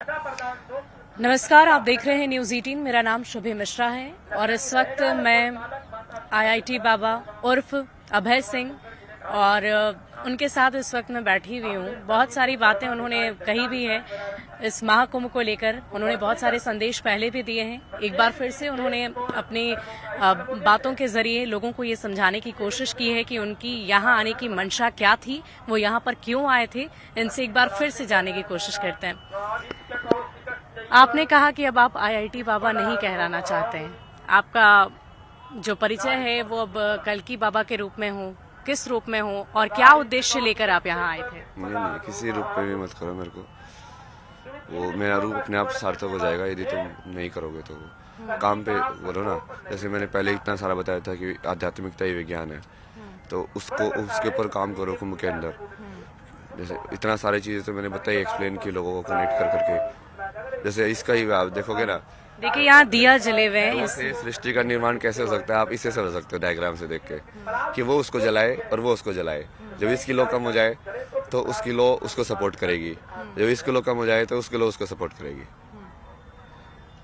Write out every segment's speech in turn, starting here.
नमस्कार, आप देख रहे हैं न्यूज़ 18। मेरा नाम शुभे मिश्रा है और इस वक्त मैं आईआईटी बाबा उर्फ अभय सिंह और उनके साथ इस वक्त मैं बैठी हुई हूँ। बहुत सारी बातें उन्होंने कही भी हैं इस महाकुंभ को लेकर। उन्होंने बहुत सारे संदेश पहले भी दिए हैं। एक बार फिर से उन्होंने अपनी बातों के जरिए लोगों को ये समझाने की कोशिश की है कि उनकी यहाँ आने की मंशा क्या थी, वो यहाँ पर क्यों आए थे। इनसे एक बार फिर से जानने की कोशिश करते हैं। आपने कहा कि अब आप आईआईटी बाबा नहीं कहलाना चाहते हैं। आपका जो परिचय है वो अब कल्कि बाबा के रूप में हो, किस रूप में हो और क्या उद्देश्य लेकर आप यहाँ आए थे? नहीं, किसी रूप में भी मत करो मेरे को। वो मेरा रूप अपने आप सार्थक हो जाएगा यदि तुम नहीं करोगे तो। काम पे बोलो ना। जैसे मैंने पहले इतना सारा बताया था कि आध्यात्मिकता ही विज्ञान है, तो उसके ऊपर काम करो कुंभ के अंदर। जैसे इतना सारी चीजें तो मैंने बताई, एक्सप्लेन की लोगों को कनेक्ट कर करके। जैसे इसका ही आप देखोगे ना, देखिए यहाँ दिया जले हुए हैं। इससे सृष्टि का निर्माण कैसे हो सकता है आप इससे समझ सकते हो डायग्राम से देख के, कि वो उसको जलाए और वो उसको जलाए। जब इसकी लो कम हो जाए तो उसकी लो उसको सपोर्ट करेगी, जब इसकी लो कम हो जाए तो उसकी लो उसको सपोर्ट करेगी।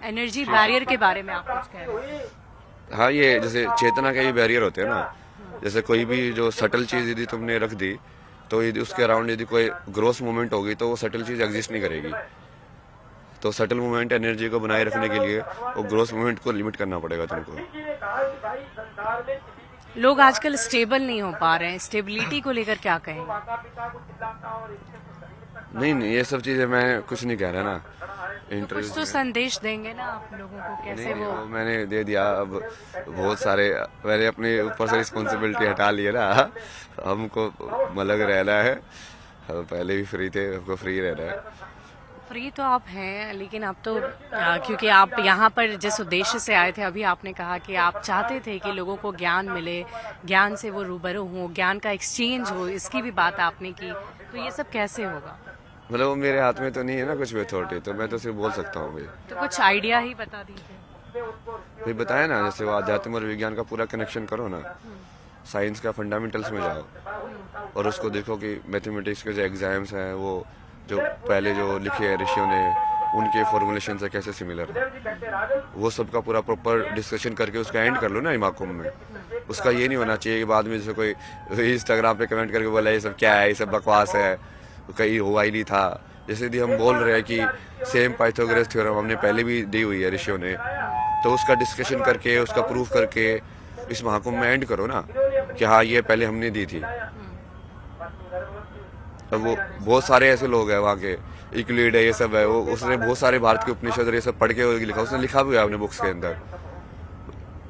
एनर्जी बैरियर के बारे में आप कुछ कह रहे हैं? हाँ, ये जैसे चेतना के भी बैरियर होते हैं ना। जैसे कोई भी जो सटल चीज यदि तुमने रख दी तो यदि उसके अराउंड यदि कोई ग्रोस मूवमेंट होगी तो वो सटल चीज एग्जिस्ट नहीं करेगी। तो सटल मूवमेंट एनर्जी को बनाए रखने के लिए वो ग्रोस मूवमेंट को लिमिट करना पड़ेगा तुमको। लोग आजकल स्टेबल नहीं हो पा रहे हैं, स्टेबिलिटी को लेकर क्या कहेंगे? नहीं, ये सब चीजें मैं कुछ नहीं कह रहा ना। कुछ तो संदेश देंगे ना आप लोगों को, कैसे वो मैंने दे दिया। अब बहुत सारे मैंने अपने ऊपर से रिस्पॉन्सिबिलिटी हटा ली है ना। हमको अलग रहना है। हम पहले भी फ्री थे, हमको फ्री रहना है। फ्री तो आप हैं, लेकिन अब तो क्योंकि आप यहाँ पर जिस उद्देश्य से आए थे, अभी आपने कहा कि आप चाहते थे कि लोगों को ज्ञान मिले, ज्ञान से वो रूबरू हो, ज्ञान का एक्सचेंज हो, इसकी भी बात आपने की। तो ये सब कैसे होगा? मतलब वो मेरे हाथ में तो नहीं है ना कुछ भी अथॉरिटी, तो मैं तो सिर्फ बोल सकता हूँ भाई। तो कुछ आइडिया ही बता दीजिए। भाई बताया ना, जैसे वो आध्यात्म और विज्ञान का पूरा कनेक्शन करो ना। साइंस का फंडामेंटल्स में जाओ और उसको देखो कि मैथमेटिक्स के जो एग्जाम्स हैं वो जो पहले जो लिखे हैं ऋषियों ने, उनके फॉर्मुलेशन से कैसे सिमिलर है, वो सब का पूरा प्रॉपर डिस्कशन करके उसका एंड कर लो ना महाकुंभ में। उसका ये नहीं होना चाहिए कि बाद में जैसे कोई इंस्टाग्राम पे कमेंट करके बोला ये सब क्या है, ये सब बकवास है, कहीं हुआ ही नहीं था। जैसे यदि हम बोल रहे हैं कि सेम पाइथागोरस थ्योरम हमने पहले भी दी हुई है ऋषियों ने, तो उसका डिस्कशन करके उसका प्रूफ करके इस महाकुंभ में एंड करो ना कि हाँ ये पहले हमने दी थी। अब वो बहुत सारे ऐसे लोग हैं वहाँ के, इक्लिड है, ये सब है, वो उसने बहुत सारे भारत के उपनिषद और ये सब पढ़ के लिखा, उसने लिखा भी है अपने बुक्स के अंदर।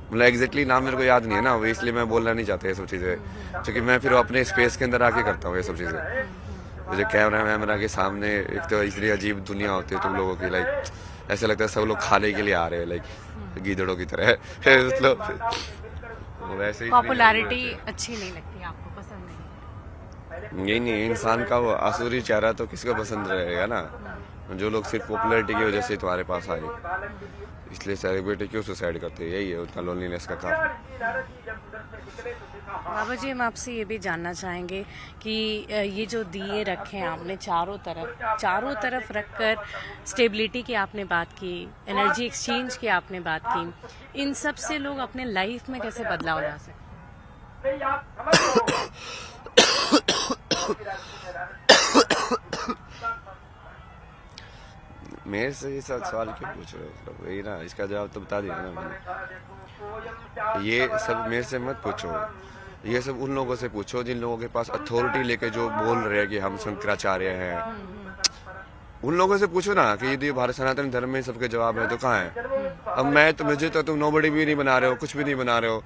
मतलब एग्जैक्टली नाम मेरे को याद नहीं है ना, वो इसलिए मैं बोलना नहीं चाहता ये सब चीज़ें, क्योंकि मैं फिर अपने स्पेस के अंदर आके करता हूँ ये सब चीज़ें। मुझे कैमरा के सामने एक तो इसलिए अजीब दुनिया होती है तुम लोगों की, लाइक ऐसा लगता है सब लोग खाने के लिए आ रहे हैं, लाइक गीदड़ों की तरह। मतलब वैसे ही पॉपुलैरिटी अच्छी नहीं लगती आपको, पसंद नहीं? नहीं, इंसान का वो आसुरी चेहरा तो किसको पसंद रहेगा ना। जो लोग सिर्फ पॉपुलैरिटी की वजह से तुम्हारे पास आए, इसलिए सेलिब्रिटी क्यों सुसाइड करते हैं, यही है उनका लोनलीनेस का कारण। बाबा जी, हम आपसे ये भी जानना चाहेंगे कि ये जो दिए रखे हैं आपने चारों तरफ रखकर स्टेबिलिटी की आपने बात की, एनर्जी एक्सचेंज की आपने बात की, इन सब से लोग अपने लाइफ में कैसे बदलाव ला सकते? मेरे से ये सब सवाल क्यों पूछ रहे हो? मतलब वही ना, इसका जवाब तो बता दिया ना मैंने। ये सब मेरे से मत पूछो, ये सब उन लोगों से पूछो जिन लोगों के पास अथॉरिटी लेके जो बोल रहे हैं कि हम शंकराचार्य हैं। उन लोगों से पूछो ना कि यदि भारत सनातन धर्म में सबके जवाब है तो कहाँ है? अब मुझे तो तुम नोबडी भी नहीं बना रहे हो, कुछ भी नहीं बना रहे हो,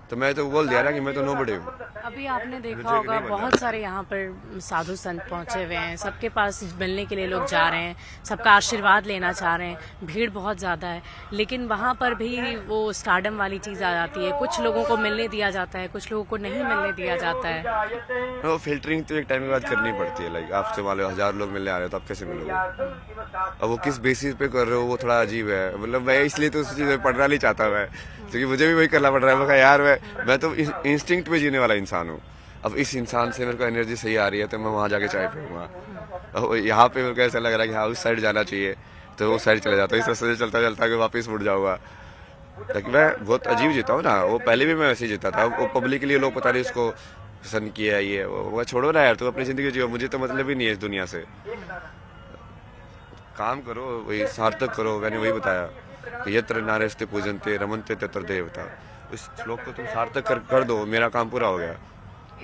तो मैं तो बोल दिया ना कि मैं तो नोबडी हूँ। अभी आपने देखा होगा बहुत सारे यहाँ पर साधु संत पहुंचे हुए हैं, सबके पास मिलने के लिए लोग जा रहे हैं, सबका आशीर्वाद लेना चाह रहे हैं, भीड़ बहुत ज़्यादा है, लेकिन वहाँ पर भी वो स्टारडम वाली चीज़ आ जाती है। कुछ लोगों को मिलने दिया जाता है, कुछ लोगों को नहीं मिलने दिया जाता है। वो फिल्टरिंग तो एक टाइम के बाद करनी पड़ती है। लाइक आपसे मान लो 1000 लोग मिलने आ रहे हो तो आप कैसे मिलोगे? अब वो किस बेसिस पे कर रहे हो वो थोड़ा अजीब है। मतलब मैं इसलिए तो उस चीज़ में पढ़ना नहीं चाहता मैं, क्योंकि मुझे भी वही करना पड़ रहा है। मैं यार मैं तो इंस्टिंक्ट में जीने वाला इंसान हूँ। अब इस इंसान से मेरे को एनर्जी सही आ रही है तो मैं वहाँ जाके चाय पीऊंगा। और यहाँ पे मेरे को ऐसा लग रहा है कि हाँ उस साइड जाना चाहिए, तो उस साइड चले जाता हूँ, इस रास्ते से चलता चलता कि वापस मुड़ जाऊंगा। लेकिन मैं बहुत अजीब जीता हूँ ना, वो पहले भी मैं वैसे ही जीता था। वो पब्लिक के लिए लोग पता नहीं उसको पसंद किया है ये वो छोड़ो ना यार, तू अपनी जिंदगी जियो, मुझे तो मतलब ही नहीं है इस दुनिया से। काम करो, वही सार्थक करो। मैंने वही बताया कि यत्र नार्यस्ते पूजन्ते रमन्ते तत्र देवता। इस श्लोक को तुम सार्थक कर दो, मेरा काम पूरा हो गया।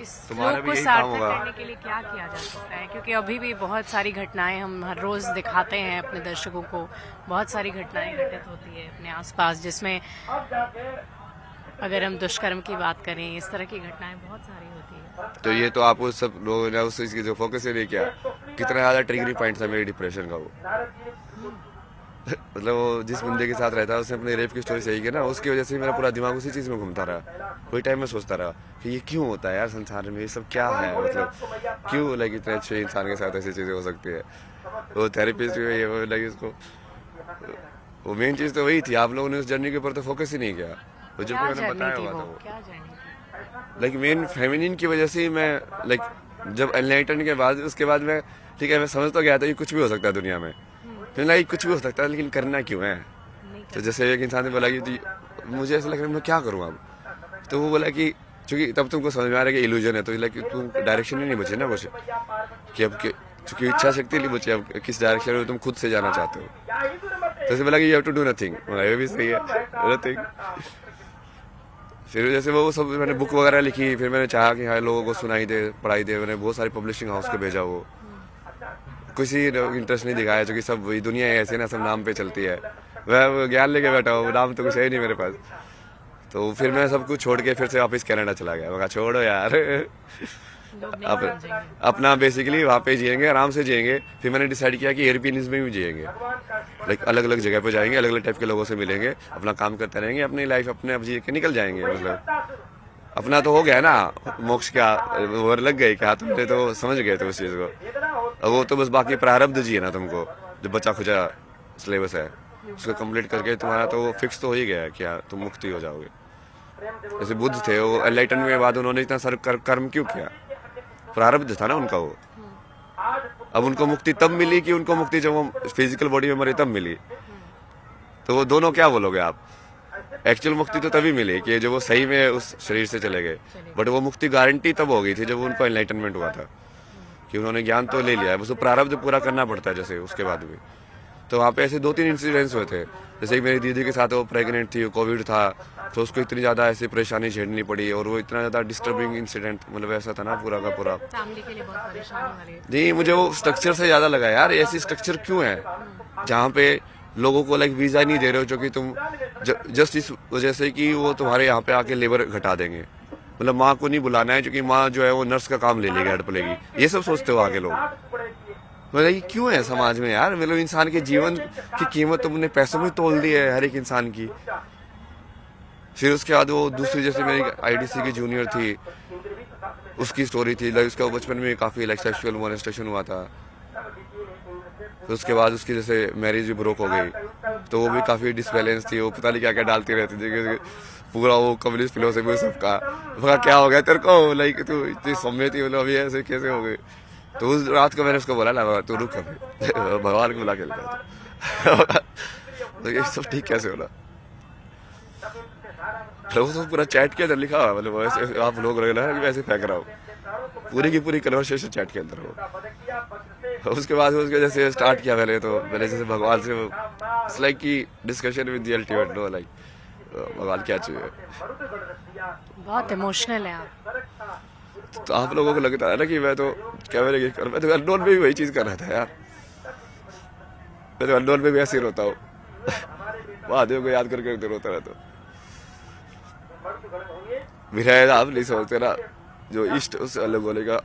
इस तुम्हारा श्लोक भी को यही काम सार्थक होगा। करने के लिए क्या किया जा सकता है? क्योंकि अभी भी बहुत सारी घटनाएं हम हर रोज दिखाते हैं अपने दर्शकों को, बहुत सारी घटनाएं घटित होती है अपने आसपास, जिसमें अगर हम दुष्कर्म की बात करें, इस तरह की घटनाएं बहुत सारी होती है। तो ये तो आप उस सब लोगों ने उस चीज की जो फोकस ही नहीं किया, कितना ज्यादा ट्रिगरिंग पॉइंट था मेरे डिप्रेशन का वो। मतलब वो जिस बंदे के साथ रहता है उसने अपने रेप की स्टोरी सही की ना, उसकी वजह से मेरा पूरा दिमाग उसी चीज में घूमता रहा। वही टाइम में सोचता रहा कि ये क्यों होता है यार संसार में, ये सब क्या है, मतलब क्यों लाइक इतने अच्छे इंसान के साथ ऐसी चीजें हो सकती है। वो थेरेपिस्ट भी वो लाइक उसको, वो मेन चीज तो वही थी। आप लोगों ने उस जर्नी के ऊपर तो फोकस ही नहीं किया, वो जो क्या मैंने जर्नी बताया थी हुआ था वो? वो। क्या जर्नी थी? लाइक मेन फेमिनिन की वजह से ही मैं लाइक जब एनलाइटन के बाद उसके बाद मैं ठीक है मैं समझ तो गया था कि कुछ भी हो सकता है दुनिया में, फिर लाइक कुछ भी हो सकता है लेकिन करना क्यों है। नहीं तो जैसे एक इंसान ने बोला कि मुझे ऐसा लग रहा है मैं क्या करूँ अब, तो वो बोला कि चूंकि तब तुमको समझ में आ रहा है कि इल्यूजन है, तो लाइक तुम डायरेक्शन ही नहीं बचे ना कुछ कि अब चूंकि इच्छा शक्ति नहीं बची, अब किस डायरेक्शन में तुम खुद से जाना चाहते हो। तो ऐसे बोला कि you have to do nothing, ये भी सही है, नथिंग। फिर जैसे वो सब मैंने बुक वगैरह लिखी, फिर मैंने चाहा कि हाँ लोगों को सुनाई दे, पढ़ाई दे। मैंने बहुत सारी पब्लिशिंग हाउस को भेजा, वो किसी इंटरेस्ट नहीं दिखाया, क्योंकि सब वही दुनिया है ऐसे ना, सब नाम पे चलती है। मैं ज्ञान लेके बैठा हूँ, नाम तो कुछ है ही नहीं मेरे पास। तो फिर मैं सब कुछ छोड़ के फिर से वापस कनाडा चला गया। मैं कहा छोड़ो यार, लोग नहीं अब समझेंगे। अपना बेसिकली वहाँ पे जिएंगे, आराम से जिएंगे। फिर मैंने डिसाइड किया कि एयरपीनीज में भी जिएंगे, लाइक अलग अलग जगह पे जाएंगे, अलग अलग टाइप के लोगों से मिलेंगे, अपना काम करते रहेंगे, अपनी लाइफ अपने अब जी के निकल जाएंगे। मतलब अपना तो हो गया ना मोक्ष, क्या वो लग गई क्या, तुमने तो समझ गए थे उस चीज को। अब वो तो बस बाकी प्रारब्ध जी है ना, तुमको जो बचा खुचा सिलेबस है उसको कंप्लीट करके तुम्हारा तो फिक्स तो हो ही गया है क्या तुम मुक्ति हो जाओगे। जैसे बुद्ध थे, वो एनलाइटन के बाद उन्होंने इतना सारा कर्म क्यों किया, प्रारब्ध था ना उनका वो। अब उनको मुक्ति तब मिली कि उनको मुक्ति जब वो फिजिकल बॉडी में मरे तब मिली। तो वो दोनों क्या बोलोगे आप, एक्चुअल मुक्ति तो तभी मिली कि जब वो सही में उस शरीर से चले गए, बट वो मुक्ति गारंटी तब हो गई थी जब उनको एनलाइटनमेंट हुआ था, कि उन्होंने ज्ञान तो ले लिया है, बस वो प्रारब्ध पूरा करना पड़ता है जैसे उसके बाद भी। तो वहाँ पे ऐसे 2-3 इंसिडेंट्स हुए थे। जैसे मेरी दीदी के साथ वो प्रेग्नेंट थी, कोविड था, तो उसको इतनी ज़्यादा ऐसी परेशानी झेलनी पड़ी, और वो इतना ज़्यादा डिस्टर्बिंग इंसिडेंट मतलब ऐसा था ना पूरा का पूरा। फैमिली के लिए बहुत परेशानी वाली। जी मुझे वो स्ट्रक्चर से ज़्यादा लगा यार, ऐसी स्ट्रक्चर क्यों है जहाँ पे लोगों को लाइक वीज़ा नहीं दे रहे हो, जो कि तुम जस्ट इस वजह से कि वो तुम्हारे यहाँ पे आके लेबर घटा देंगे। मतलब माँ को नहीं बुलाना है क्योंकि माँ जो है वो नर्स का काम ले लेगी, हड़प लेगी, ये सब सोचते हो आगे लोग। मतलब ये क्यों है समाज में यार, मतलब इंसान के जीवन की कीमत तुमने पैसों में तोल दी है हर एक इंसान की। फिर उसके बाद वो दूसरी जैसे मेरी आईडीसी की जूनियर थी, उसकी स्टोरी थी लाइक उसका बचपन में काफी लाइक सेक्सुअल मोलेस्टेशन हुआ था। तो उसके बाद उसकी जैसे मैरिज भी ब्रोक हो गई, तो वो भी काफी डिसबैलेंस थी, वो पता नहीं क्या क्या डालती रहती थी, पूरा वो कम्युनिस्ट फिलोसफी सबका। क्या हो गया तेरे को, लाइक तू इतनी सौम्य थी, मतलब अभी ऐसे कैसे हो गई। तो उस रात को मैंने उसको बोला ना तू रुक अभी, भगवान को बुला के लेता तो ये सब ठीक कैसे होला। तो वो पूरा चैट के अंदर लिखा हुआ, मतलब ऐसे आप लोग वैसे फेंक रहा हूँ, पूरी की पूरी कन्वर्सेशन चैट के अंदर हो। उसके बाद उसके जैसे स्टार्ट किया मैंने, तो मैंने जैसे भगवान से इट्स लाइक की discussion with the ultimate no, like भगवान क्या चाहिए। बहुत इमोशनल है आप। तो आप लोगों को लगता है ना कि मैं तो क्या मैं तो अननोन में भी वही चीज कर रहा था यार, मैं तो अननोन में भी ऐसे ही रोता हूँ महादेव को याद करके रोता रहता हूँ। मेरा आप नहीं समझते ना, जो इष्ट उससे अलग होने का।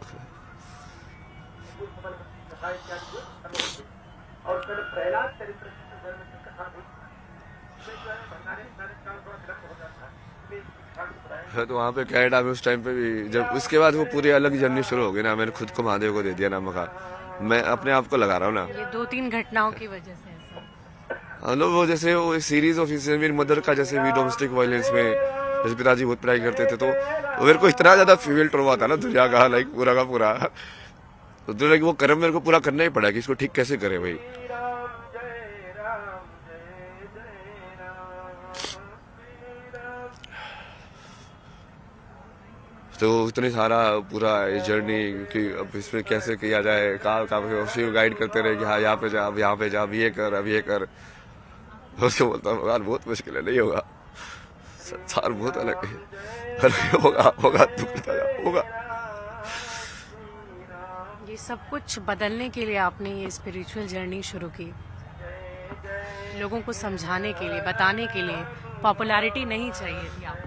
तो वहाँ पे कनाडा में उस टाइम पे भी जब उसके बाद वो पूरी अलग जर्नी शुरू हो गई ना, मैंने खुद को महादेव को दे दिया नाम का, मैं अपने आप को लगा रहा हूँ ना। ये 2-3 घटनाओं की वजह से ऐसा। हम लोग वो जैसे वो सीरीज ऑफ मेरी मदर का जैसे भी डोमेस्टिक वायलेंस में जैसे पिताजी बहुत पढ़ाई करते थे, तो मेरे को इतना ज्यादा फीमेल ट्रॉमा था ना दुनिया का, लाइक पूरा का पूरा तो लगे वो कर्म मेरे को पूरा करना ही पड़ा कि इसको ठीक कैसे करे भाई। तो इतने सारा पूरा जर्नी कि अब इसमें कैसे किया जाए, कहाँ शिव गाइड करते रहे कि हाँ यहाँ पे जा, अब यहाँ पे जा, अब ये कर, अब ये कर। उसको बोलता भगवान बहुत मुश्किल है, नहीं होगा, संसार बहुत अलग है, पर होगा होगा, तू करता जा, होगा। ये सब कुछ बदलने के लिए आपने ये स्पिरिचुअल जर्नी शुरू की, लोगों को समझाने के लिए, बताने के लिए। पॉपुलैरिटी नहीं चाहिए थी आपको।